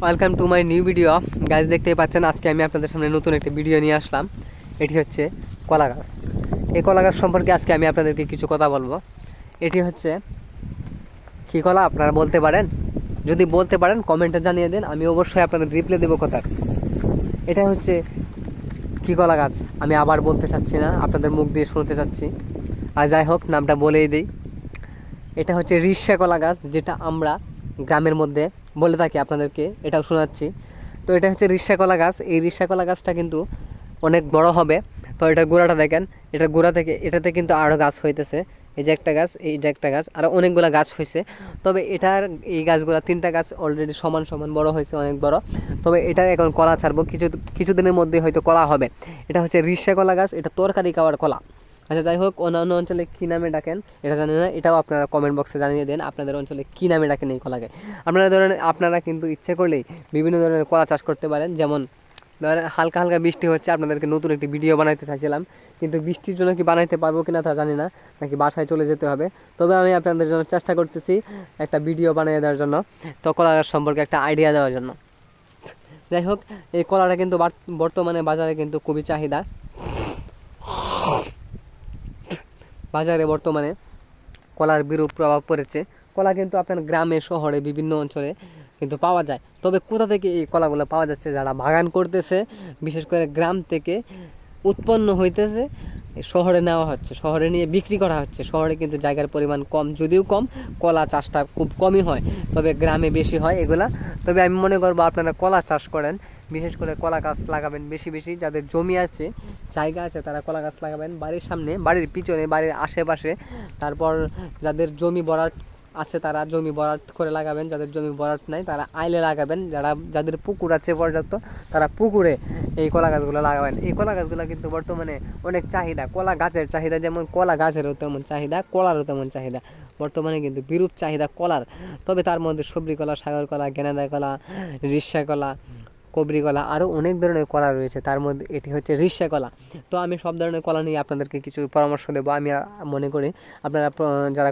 Welcome to my new video. গাছ দেখতেই পাচ্ছেন, আজকে আমি আপনাদের সামনে নতুন একটি ভিডিও নিয়ে আসলাম। এটি হচ্ছে কলা গাছ। এই কলা গাছ সম্পর্কে আজকে আমি আপনাদেরকে কিছু কথা বলবো। এটি হচ্ছে কী কলা আপনারা বলতে পারেন? যদি বলতে পারেন কমেন্টে জানিয়ে দিন, আমি অবশ্যই আপনাদের রিপ্লাই দেবো কথার। এটা হচ্ছে কী কলা গাছ আমি আবার বলতে চাচ্ছি না, আপনাদের মুখ দিয়ে শুনতে চাচ্ছি। আর যাই হোক, নামটা বলেই দিই। এটা হচ্ছে রিস্যা কলা গাছ, যেটা আমরা গ্রামের মধ্যে বলে থাকি, আপনাদেরকে এটাও শোনাচ্ছি। তো এটা হচ্ছে রিস্যা কলা গাছ। এই রিস্যা কলা গাছটা কিন্তু অনেক বড় হবে। তো এটার গোড়াটা দেখেন, এটার গোড়া থেকে এটাতে কিন্তু আরও গাছ হইতেছে। এই যে একটা গাছ, এই যে একটা গাছ, আরও অনেকগুলো গাছ হয়েছে। তবে এটার এই গাছগুলো তিনটা গাছ অলরেডি সমান সমান বড় হয়েছে, অনেক বড়। তবে এটা এখন কলা ছাড়বো, কিছুদিনের মধ্যে হয়তো কলা হবে। এটা হচ্ছে রিস্যা কলা গাছ, এটা তরকারি খাওয়ার কলা। আচ্ছা, যাই হোক, অন্যান্য অঞ্চলে কী নামে ডাকেন এটা জানি না, এটাও আপনারা কমেন্ট বক্সে জানিয়ে দেন আপনাদের অঞ্চলে কী নামে ডাকেন এই কলাকে। আপনারা কিন্তু ইচ্ছে করলেই বিভিন্ন ধরনের কলা চাষ করতে পারেন। যেমন ধরেন হালকা হালকা বৃষ্টি হচ্ছে, আপনাদেরকে নতুন একটি ভিডিও বানাইতে চাইছিলাম, কিন্তু বৃষ্টির জন্য কি বানাইতে পারবো কিনা তা জানি না, নাকি বাসায় চলে যেতে হবে। তবে আমি আপনাদের জন্য চেষ্টা করতেছি একটা ভিডিও বানিয়ে দেওয়ার জন্য, তো কলা গাছ সম্পর্কে একটা আইডিয়া দেওয়ার জন্য। যাই হোক, এই কলাটা কিন্তু বর্তমানে বাজারে কিন্তু খুবই চাহিদা। বাজারে বর্তমানে কলার বিরূপ প্রভাব পড়েছে। কলা কিন্তু আপনার গ্রামে শহরে বিভিন্ন অঞ্চলে কিন্তু পাওয়া যায়। তবে কোথা থেকে এই কলাগুলো পাওয়া যাচ্ছে? যারা বাগান করতেছে, বিশেষ করে গ্রাম থেকে উৎপন্ন হইতেছে, শহরে নেওয়া হচ্ছে, শহরে নিয়ে বিক্রি করা হচ্ছে। শহরে কিন্তু জায়গার পরিমাণ কম, যদিও কম, কলা চাষটা খুব কমই হয়, তবে গ্রামে বেশি হয় এগুলা। তবে আমি মনে করবো আপনারা কলা চাষ করেন, বিশেষ করে কলা গাছ লাগাবেন বেশি বেশি। যাদের জমি আছে, জায়গা আছে, তারা কলা গাছ লাগাবেন বাড়ির সামনে, বাড়ির পিছনে, বাড়ির আশেপাশে। তারপর যাদের জমি ভরাট আছে তারা জমি ভরাট করে লাগাবেন, যাদের জমি ভরাট নাই তারা আইলে লাগাবেন। যাদের পুকুর আছে পর্যাপ্ত, তারা পুকুরে এই কলা গাছগুলো লাগাবেন। এই কলা গাছগুলো কিন্তু বর্তমানে অনেক চাহিদা, কলা গাছের চাহিদা যেমন কলা গাছেরও তেমন চাহিদা, কলারও তেমন চাহিদা। বর্তমানে কিন্তু বিরূপ চাহিদা কলার। তবে তার মধ্যে সবরি কলা, সাগর কলা, গেনাদা কলা, রিস্যা কলা, কবরি কলা, আরও অনেক ধরনের কলা রয়েছে, তার মধ্যে এটি হচ্ছে রিস্যা কলা। তো আমি সব ধরনের কলা নিয়ে আপনাদেরকে কিছু পরামর্শ দেবো। আমি মনে করি আপনারা যারা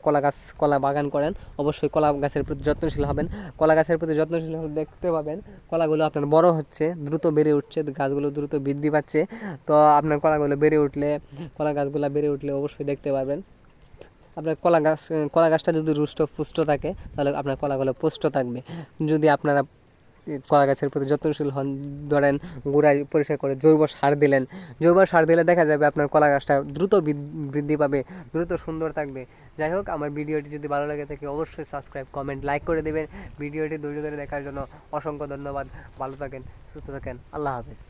কলা বাগান করেন, অবশ্যই কলা গাছের প্রতি যত্নশীল হবেন। কলা গাছের প্রতি যত্নশীল হলে দেখতে পাবেন কলাগুলো আপনার বড় হচ্ছে, দ্রুত বেড়ে উঠছে, গাছগুলো দ্রুত বৃদ্ধি পাচ্ছে। তো আপনার কলা গাছগুলো বেড়ে উঠলে অবশ্যই দেখতে পারবেন। আপনার কলা গাছটা যদি রুষ্ট পুষ্ট থাকে, তাহলে আপনার কলাগুলো পুষ্ট থাকবে। যদি আপনারা কলা গাছের প্রতি যত্নশীল হন, ধরেন গোড়ায় পরিষ্কার করে জৈব সার দিলেন, জৈব সার দিলে দেখা যাবে আপনার কলা গাছটা দ্রুত বৃদ্ধি পাবে, দ্রুত সুন্দর থাকবে। যাই হোক, আমার ভিডিওটি যদি ভালো লাগে থাকে অবশ্যই সাবস্ক্রাইব, কমেন্ট, লাইক করে দেবেন। ভিডিওটি ধৈর্য ধরে দেখার জন্য অসংখ্য ধন্যবাদ। ভালো থাকেন, সুস্থ থাকেন, আল্লাহ হাফেজ।